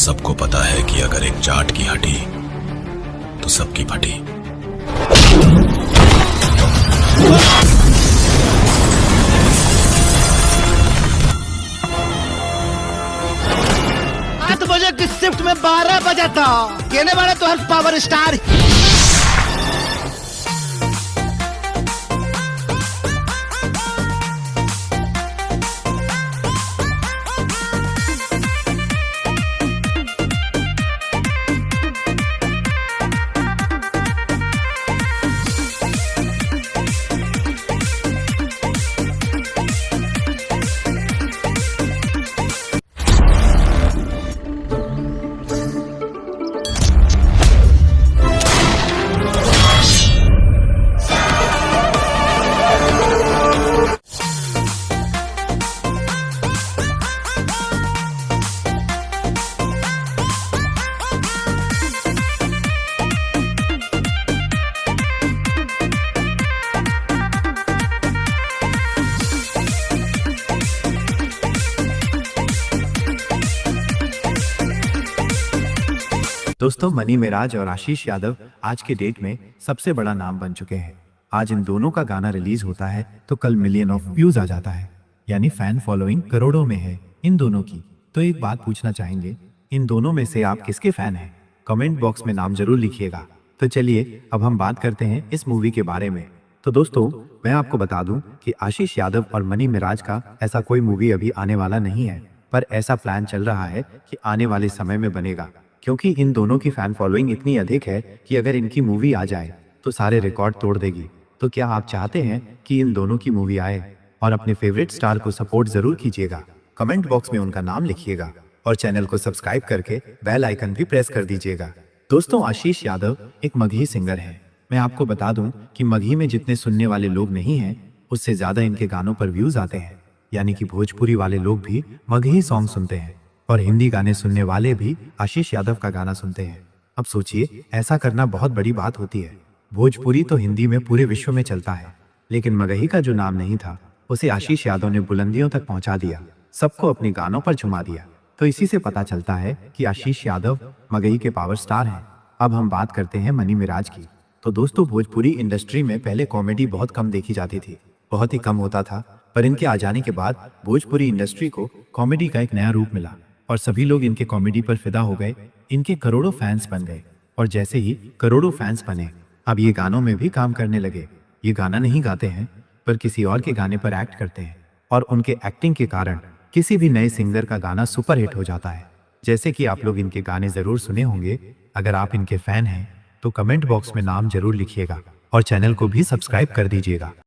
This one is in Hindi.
सबको पता है कि अगर एक जाट की हटी तो सबकी फटी। आठ बजे की शिफ्ट में 12 बजा था कहने वाले तो हर पावर स्टार। दोस्तों, मनी मेराज और आशीष यादव आज के डेट में सबसे बड़ा नाम बन चुके हैं। आज इन दोनों का गाना रिलीज होता है तो कल मिलियन ऑफ व्यूज आ जाता है, यानी फैन फॉलोइंग करोड़ों में है इन दोनों की। तो एक बात पूछना चाहेंगे, इन दोनों में से आप किसके फैन हैं? कमेंट बॉक्स में नाम जरूर लिखिएगा। तो चलिए अब हम बात करते हैं इस मूवी के बारे में। तो दोस्तों, मैं आपको बता दूं कि आशीष यादव और मनी मेराज का ऐसा कोई मूवी अभी आने वाला नहीं है, पर ऐसा प्लान चल रहा है कि आने वाले समय में बनेगा, क्योंकि इन दोनों की फैन फॉलोइंग इतनी अधिक है कि अगर इनकी मूवी आ जाए तो सारे रिकॉर्ड तोड़ देगी। तो क्या आप चाहते हैं कि इन दोनों की मूवी आए? और अपने फेवरेट स्टार को सपोर्ट जरूर कीजिएगा। कमेंट बॉक्स में उनका नाम लिखिएगा और चैनल को सब्सक्राइब करके बेल आइकन भी प्रेस कर दीजिएगा। दोस्तों, आशीष यादव एक मगही सिंगर है। मैं आपको बता दूं कि मगही में जितने सुनने वाले लोग नहीं हैं, उससे ज्यादा इनके गानों पर व्यूज आते हैं। यानी कि भोजपुरी वाले लोग भी मगही सॉन्ग सुनते हैं और हिंदी गाने सुनने वाले भी आशीष यादव का गाना सुनते हैं। अब सोचिए, ऐसा करना बहुत बड़ी बात होती है। भोजपुरी तो हिंदी में पूरे विश्व में चलता है, लेकिन मगही का जो नाम नहीं था उसे आशीष यादव ने बुलंदियों तक पहुंचा दिया, सबको अपने गानों पर झुमा दिया। तो इसी से पता चलता है कि आशीष यादव मगही के पावर स्टार हैं। अब हम बात करते हैं मनी मिराज की। तो दोस्तों, भोजपुरी इंडस्ट्री में पहले कॉमेडी बहुत कम देखी जाती थी, बहुत ही कम होता था, पर इनके आ जाने के बाद भोजपुरी इंडस्ट्री को कॉमेडी का एक नया रूप मिला और सभी लोग इनके कॉमेडी पर फिदा हो गए। इनके करोड़ों फैंस बन गए और जैसे ही करोड़ों फैंस बने, अब ये गानों में भी काम करने लगे। ये गाना नहीं गाते हैं, पर किसी और के गाने पर एक्ट करते हैं और उनके एक्टिंग के कारण किसी भी नए सिंगर का गाना सुपरहिट हो जाता है। जैसे कि आप लोग इनके गाने जरूर सुने होंगे। अगर आप इनके फैन हैं तो कमेंट बॉक्स में नाम जरूर लिखिएगा और चैनल को भी सब्सक्राइब कर दीजिएगा।